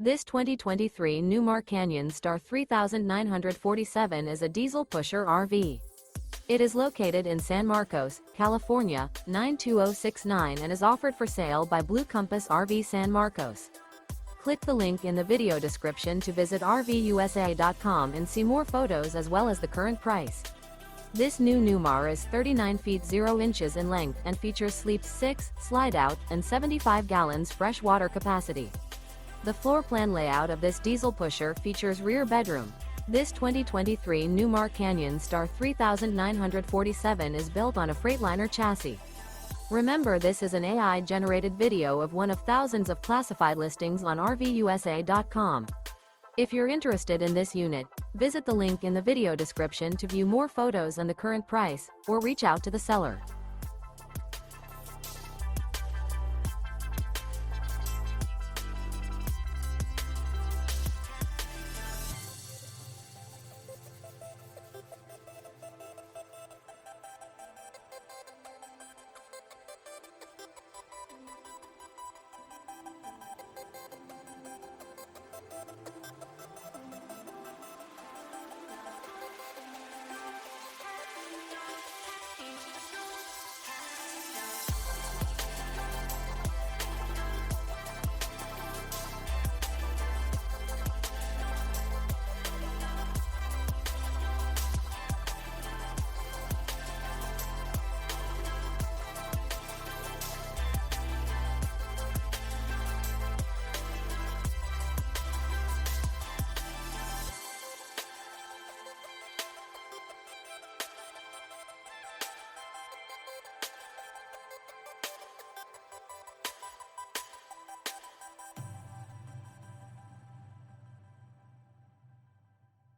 This 2023 Newmar Canyon Star 3947 is a diesel pusher RV. It is located in San Marcos, California, 92069 and is offered for sale by Blue Compass RV San Marcos. Click the link in the video description to visit RVUSA.com and see more photos as well as the current price. This new Newmar is 39 feet 0 inches in length and features sleeps 6, Slideout, and 75 gallons fresh water capacity. The floor plan layout of this diesel pusher features rear bedroom. This 2023 Newmar Canyon Star 3947 is built on a Freightliner chassis. Remember, this is an AI-generated video of one of thousands of classified listings on RVUSA.com. If you're interested in this unit, visit the link in the video description to view more photos and the current price, or reach out to the seller.